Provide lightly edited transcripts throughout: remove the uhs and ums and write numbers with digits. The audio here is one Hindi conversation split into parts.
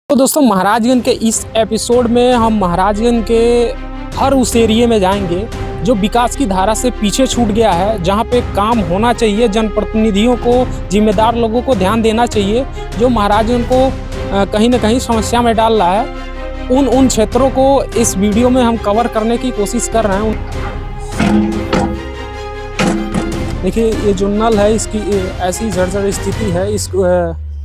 तो दोस्तों महाराजगंज के इस एपिसोड में हम महाराजगंज के हर उस एरिया में जाएंगे जो विकास की धारा से पीछे छूट गया है, जहां पे काम होना चाहिए। जनप्रतिनिधियों को, जिम्मेदार लोगों को ध्यान देना चाहिए, जो महाराजगंज को कहीं ना कहीं समस्या में डाल रहा है। उन क्षेत्रों को इस वीडियो में हम कवर करने की कोशिश कर रहे हैं। देखिए ये जो नल है इसकी ऐसी जर्जर स्थिति है,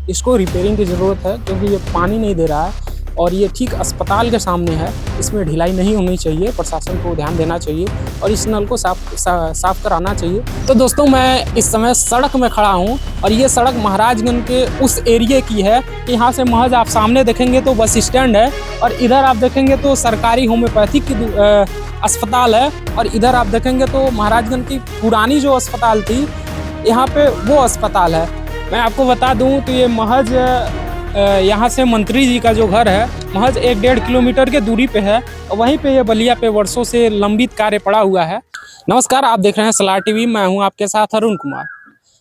इसको रिपेयरिंग की ज़रूरत है क्योंकि ये पानी नहीं दे रहा है और ये ठीक अस्पताल के सामने है। इसमें ढिलाई नहीं होनी चाहिए, प्रशासन को ध्यान देना चाहिए और इस नल को साफ कराना चाहिए। तो दोस्तों मैं इस समय सड़क में खड़ा हूँ और ये सड़क महाराजगंज के उस एरिया की है। यहाँ से महज आप सामने देखेंगे तो बस स्टैंड है और इधर आप देखेंगे तो सरकारी होम्योपैथिक की अस्पताल है और इधर आप देखेंगे तो महाराजगंज की पुरानी जो अस्पताल थी, यहाँ पे वो अस्पताल है। मैं आपको बता दूं तो ये महज यहाँ से मंत्री जी का जो घर है महज 1-1.5 किलोमीटर के दूरी पे है और वहीं पे ये बलिया पे वर्षों से लंबित कार्य पड़ा हुआ है। नमस्कार, आप देख रहे हैं सलार टीवी, मैं हूं आपके साथ अरुण कुमार।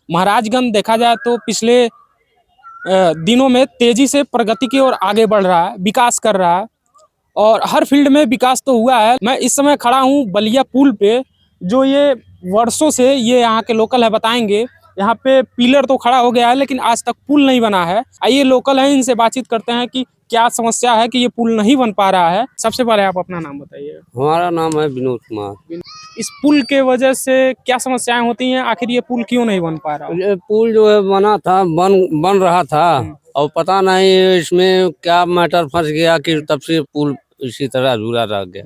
महाराजगंज देखा जाए तो पिछले दिनों में तेजी से प्रगति की ओर आगे बढ़ रहा है, विकास कर रहा है और हर फील्ड में विकास तो हुआ है। मैं इस समय खड़ा हूँ बलिया पुल पे, जो ये वर्षों से ये यहाँ के लोकल है, बताएंगे। यहाँ पे पिलर तो खड़ा हो गया है लेकिन आज तक पुल नहीं बना है। आइए लोकल हैं, इनसे बातचीत करते हैं कि क्या समस्या है कि ये पुल नहीं बन पा रहा है। सबसे पहले आप अपना नाम बताइए। हमारा नाम है विनोद कुमार। इस पुल के वजह से क्या समस्याएं होती हैं, आखिर ये पुल क्यों नहीं बन पा रहा? ये पुल जो है बना था, बन रहा था और पता नहीं इसमें क्या मैटर फंस गया कि तब से पुल इसी तरह अधूरा रह गया।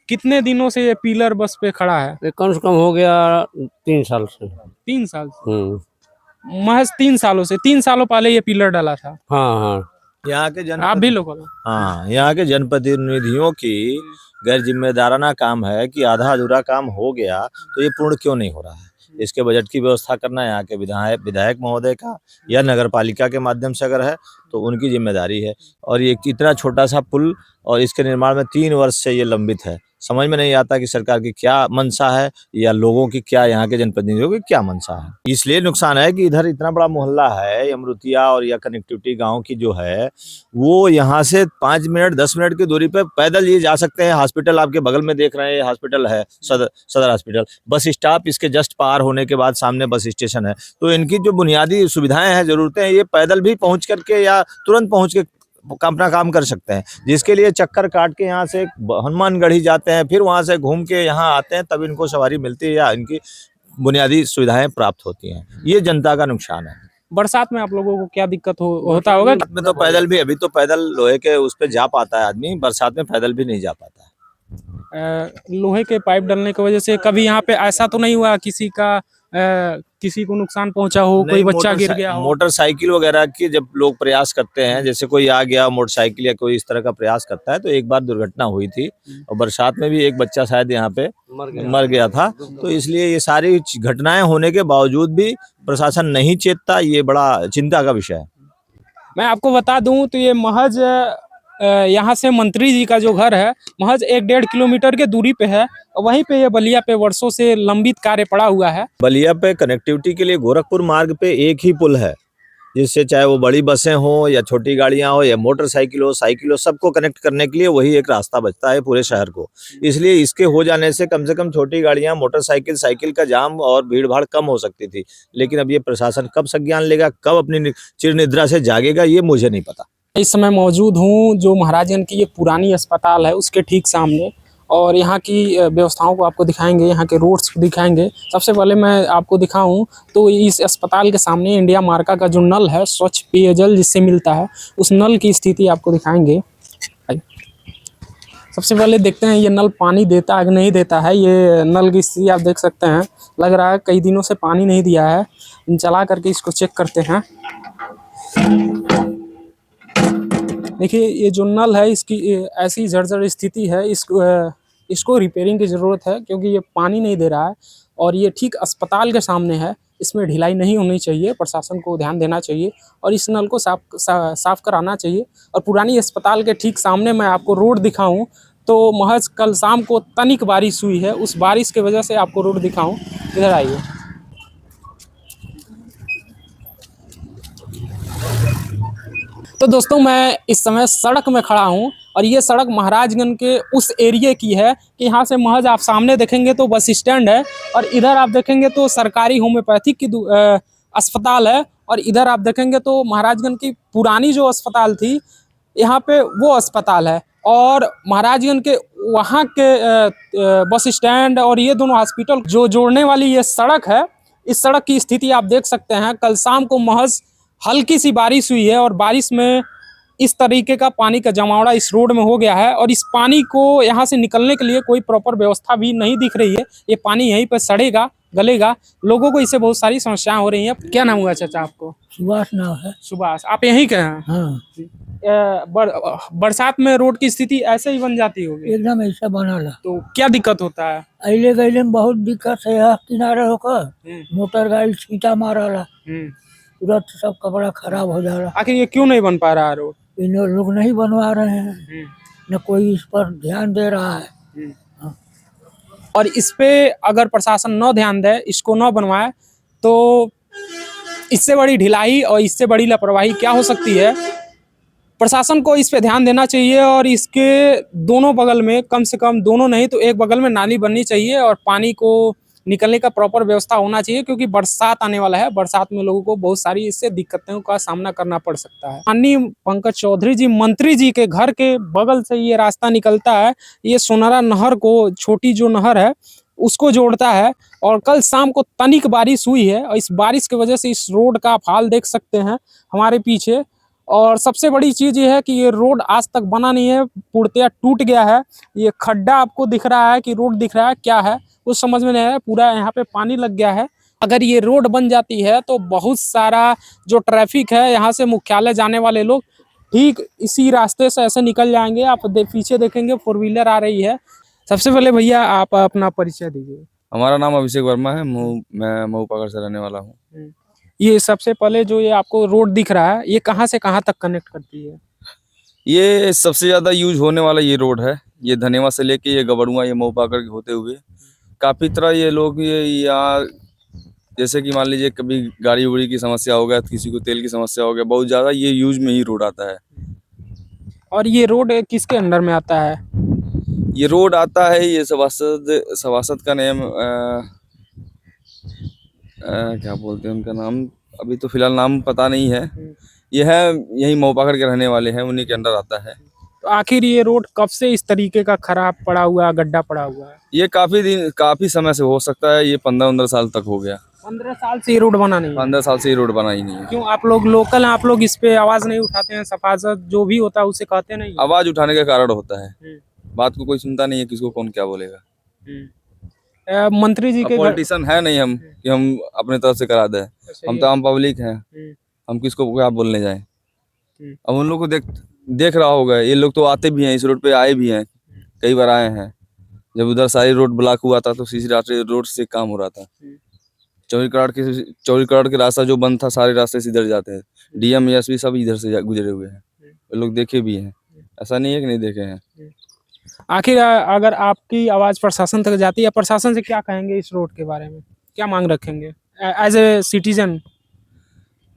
कितने दिनों से ये पिलर बस पे खड़ा है? ये कम से कम हो गया 3 साल से। 3 साल से? महज 3 सालों से? 3 सालों पहले ये पिलर डाला था? हाँ। यहाँ के आप भी लोकल? हाँ, यहाँ के जनप्रतिनिधियों की गैर जिम्मेदाराना काम है कि आधा अधूरा काम हो गया तो ये पूर्ण क्यों नहीं हो रहा है। इसके बजट की व्यवस्था करना यहाँ के विधायक महोदय का या नगर पालिका के माध्यम से अगर है तो उनकी जिम्मेदारी है। और ये इतना छोटा सा पुल और इसके निर्माण में 3 वर्ष से ये लंबित है। समझ में नहीं आता कि सरकार की क्या मंशा है या लोगों की क्या, यहाँ के जनप्रतिनिधियों की क्या मंशा है। इसलिए नुकसान है कि इधर इतना बड़ा मोहल्ला है अमरुतिया और या कनेक्टिविटी गांव की जो है वो यहाँ से 5 मिनट 10 मिनट की दूरी पे पैदल ये जा सकते हैं। हॉस्पिटल आपके बगल में देख रहे हैं, हॉस्पिटल है सदर हॉस्पिटल, बस स्टॉप इसके जस्ट पार होने के बाद सामने बस स्टेशन है। तो इनकी जो बुनियादी सुविधाएं हैं, जरूरतें हैं, ये पैदल भी पहुँच करके या तुरंत पहुँच के अपना काम कर सकते हैं। जिसके लिए चक्कर काट के यहाँ से हनुमानगढ़ी जाते हैं, फिर वहाँ से घूम के यहाँ आते हैं, तब इनको सवारी मिलती है या इनकी बुनियादी सुविधाएं प्राप्त होती हैं। ये जनता का नुकसान है। बरसात में आप लोगों को क्या दिक्कत होता होगा? में तो पैदल भी, अभी तो पैदल लोहे के उस पे जा पाता है आदमी, बरसात में पैदल भी नहीं जा पाता है। लोहे के पाइप डलने की वजह से कभी यहाँ पे ऐसा तो नहीं हुआ किसी को नुकसान पहुंचा हो, कोई बच्चा गिर गया हो? मोटरसाइकिल वगैरह की जब लोग प्रयास करते हैं, जैसे कोई आ गया मोटरसाइकिल या कोई इस तरह का प्रयास करता है, तो एक बार दुर्घटना हुई थी और बरसात में भी एक बच्चा शायद यहाँ पे मर गया था। तो इसलिए ये सारी घटनाएं होने के बावजूद भी प्रशासन नहीं चेतता, ये बड़ा चिंता का विषय है। मैं आपको बता दूं तो ये महज यहाँ से मंत्री जी का जो घर है महज 1-1.5 किलोमीटर के दूरी पे है और वहीं पे ये बलिया पे वर्षों से लंबित कार्य पड़ा हुआ है। बलिया पे कनेक्टिविटी के लिए गोरखपुर मार्ग पे एक ही पुल है, जिससे चाहे वो बड़ी बसें हो या छोटी गाड़ियां हो या मोटरसाइकिल हो, साइकिल हो, सबको कनेक्ट करने के लिए वही एक रास्ता बचता है पूरे शहर को। इसलिए इसके हो जाने से कम छोटी गाड़ियां, मोटरसाइकिल, साइकिल का जाम और भीड़ भाड़ कम हो सकती थी। लेकिन अब ये प्रशासन कब संज्ञान लेगा, कब अपनी चिर निद्रा से जागेगा, ये मुझे नहीं पता। इस समय मौजूद हूँ जो महाराजगंज की ये पुरानी अस्पताल है उसके ठीक सामने, और यहाँ की व्यवस्थाओं को आपको दिखाएंगे, यहाँ के रोड्स को दिखाएंगे। सबसे पहले मैं आपको दिखाऊं तो इस अस्पताल के सामने इंडिया मार्का का जो नल है, स्वच्छ पेयजल जिससे मिलता है, उस नल की स्थिति आपको दिखाएंगे। सबसे पहले देखते हैं ये नल पानी देता है कि नहीं देता है। ये नल की स्थिति आप देख सकते हैं, लग रहा है कई दिनों से पानी नहीं दिया है। चला करके इसको चेक करते हैं। देखिए ये जो नल है इसकी ऐसी जर्जर स्थिति है, इसको रिपेयरिंग की ज़रूरत है क्योंकि ये पानी नहीं दे रहा है और ये ठीक अस्पताल के सामने है। इसमें ढिलाई नहीं होनी चाहिए, प्रशासन को ध्यान देना चाहिए और इस नल को साफ कराना चाहिए। और पुरानी अस्पताल के ठीक सामने मैं आपको रोड दिखाऊं तो महज कल शाम को तनिक बारिश हुई है, उस बारिश की वजह से आपको रोड दिखाऊं। इधर आइए। तो दोस्तों मैं इस समय सड़क में खड़ा हूँ और ये सड़क महाराजगंज के उस एरिया की है कि यहाँ से महज आप सामने देखेंगे तो बस स्टैंड है और इधर आप देखेंगे तो सरकारी होम्योपैथिक की अस्पताल है और इधर आप देखेंगे तो महाराजगंज की पुरानी जो अस्पताल थी यहाँ पे वो अस्पताल है और महाराजगंज के वहाँ के बस स्टैंड और ये दोनों हॉस्पिटल जो जोड़ने वाली ये सड़क है, इस सड़क की स्थिति आप देख सकते हैं। कल शाम को महज हल्की सी बारिश हुई है और बारिश में इस तरीके का पानी का जमावड़ा इस रोड में हो गया है और इस पानी को यहाँ से निकलने के लिए कोई प्रॉपर व्यवस्था भी नहीं दिख रही है। ये पानी यहीं पर सड़ेगा, गलेगा, लोगों को इससे बहुत सारी समस्याएं हो रही हैं। क्या नाम हुआ चाचा आपको? सुभाष नाम है। सुभाष, आप यहीं के हैं? हाँ, बरसात में रोड की स्थिति ऐसे ही बन जाती होगी? एकदम ऐसा बना ला। तो क्या दिक्कत होता है? अइले गइले में बहुत दिक्कत है। यहाँ किनारे होकर मोटर गाड़ी छींटा मारला, तुरंत सब कपड़ा खराब हो जाला। आखिर ये क्यों नहीं बन पा रहा है रोड? इन लोग नहीं बनवा रहे हैं, न कोई इस पर ध्यान दे रहा है। और इस पे अगर प्रशासन न ध्यान दे, इसको न बनवाए, तो इससे बड़ी ढिलाई और इससे बड़ी लापरवाही क्या हो सकती है? प्रशासन को इस पे ध्यान देना चाहिए और इसके दोनों बगल में, कम से कम दोनों नहीं तो एक बगल में नाली बननी चाहिए और पानी को निकलने का प्रॉपर व्यवस्था होना चाहिए क्योंकि बरसात आने वाला है। बरसात में लोगों को बहुत सारी इससे दिक्कतों का सामना करना पड़ सकता है। माननीय पंकज चौधरी जी, मंत्री जी के घर के बगल से ये रास्ता निकलता है। ये सोनारा नहर को, छोटी जो नहर है उसको जोड़ता है और कल शाम को तनिक बारिश हुई है और इस बारिश की वजह से इस रोड का हाल देख सकते हैं हमारे पीछे। और सबसे बड़ी चीज़ ये है कि ये रोड आज तक बना नहीं है, पूर्णतया टूट गया है। ये खड्डा आपको दिख रहा है कि रोड दिख रहा है, क्या है कुछ समझ में नहीं आया। पूरा यहाँ पे पानी लग गया है। अगर ये रोड बन जाती है तो बहुत सारा जो ट्रैफिक है, यहाँ से मुख्यालय जाने वाले लोग ठीक इसी रास्ते से ऐसे निकल जाएंगे। आप पीछे देखेंगे 4 व्हीलर आ रही है। सबसे पहले भैया आप अपना परिचय दीजिए। हमारा नाम अभिषेक वर्मा है। मैं मऊ पाकर से रहने वाला हूँ। ये सबसे पहले जो ये आपको रोड दिख रहा है, ये कहाँ से कहाँ तक कनेक्ट करती है? ये सबसे ज़्यादा यूज होने वाला ये रोड है। ये धनेवा से लेके ये गबड़ुआ, ये मऊ पाकर के होते हुए काफ़ी तरह ये लोग ये यहाँ, जैसे कि मान लीजिए कभी गाड़ी उड़ी की समस्या हो गया, किसी को तेल की समस्या हो गया, बहुत ज़्यादा ये यूज में ही रोड आता है। और ये रोड किसके अंडर में आता है? ये रोड आता है, ये सभासद का नेम क्या बोलते हैं उनका नाम, अभी तो फिलहाल नाम पता नहीं है। ये है यही मऊ पाकर के रहने वाले हैं, उन्हीं के अंडर आता है। तो आखिर ये रोड कब से इस तरीके का खराब पड़ा हुआ, गड्ढा पड़ा हुआ है? ये काफी समय से हो सकता है। ये 15-15 साल तक हो गया। 15 साल से ये रोड बना नहीं है? 15 साल से ये रोड बना ही नहीं है। क्यों आप लोग लोकल हैं, आप लोग इस पे आवाज नहीं उठाते हैं? सफाजत जो भी होता है उसे कहते नहीं? आवाज उठाने का कारण होता है, बात को कोई सुनता नहीं है, किसको कौन क्या बोलेगा। मंत्री जी के पॉलिटिशियन है नहीं हम कि हम अपने तरफ से करा दें। हम तो आम पब्लिक हैं, हम किसको क्या बोलने जाएं। अब उन लोग को देख रहा होगा, ये लोग तो आते भी हैं, इस रोड पे आए भी हैं, कई बार आए हैं। जब उधर सारी रोड ब्लॉक हुआ था तो सीसी रोड से काम हो रहा था। 24 करोड़ के रास्ता जो बंद था, सारे रास्ते से इधर जाते हैं। डीएम एसपी सब इधर से गुजरे हुए हैं, ये लोग देखे भी हैं, ऐसा नहीं है कि नहीं देखे हैं। आखिर अगर आपकी आवाज प्रशासन तक जाती है, प्रशासन से क्या कहेंगे इस रोड के बारे में, क्या मांग रखेंगे एज ए सिटीजन?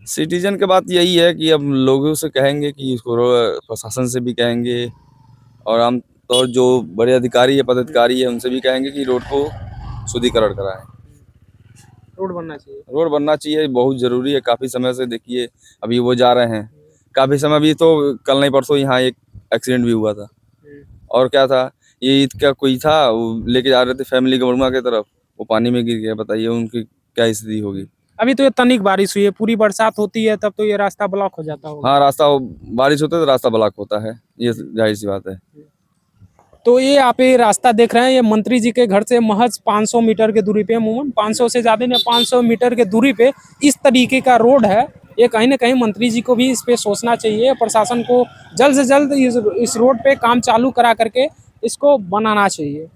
सिटीजन के बात यही है कि अब लोगों से कहेंगे कि इसको प्रशासन से भी कहेंगे और आमतौर जो बड़े अधिकारी है, पदाधिकारी है, उनसे भी कहेंगे कि रोड को शुद्धिकरण कराएं। रोड बनना चाहिए, रोड बनना चाहिए, बहुत ज़रूरी है। काफ़ी समय से देखिए अभी वो जा रहे हैं, काफ़ी समय भी तो कल नहीं परसों यहाँ एक एक्सीडेंट भी हुआ था। और क्या था, ये ईद का कोई था, वो लेके जा रहे थे फैमिली गबड़ुआ की तरफ, वो पानी में गिर गया। बताइए उनकी क्या स्थिति होगी। अभी तो ये तनिक बारिश हुई है, पूरी बरसात होती है तब तो ये रास्ता ब्लॉक हो जाता होगा। हाँ, रास्ता बारिश होता है तो रास्ता ब्लॉक होता है, ये जाहिर सी बात है। तो ये आप ये रास्ता देख रहे हैं, ये मंत्री जी के घर से महज 500 मीटर के दूरी पे, अमूमन 500 से ज़्यादा नहीं, 500 मीटर के दूरी पे इस तरीके का रोड है। ये कहीं ना कहीं मंत्री जी को भी इस पे सोचना चाहिए, प्रशासन को जल्द से जल्द इस रोड पे काम चालू करा करके इसको बनाना चाहिए।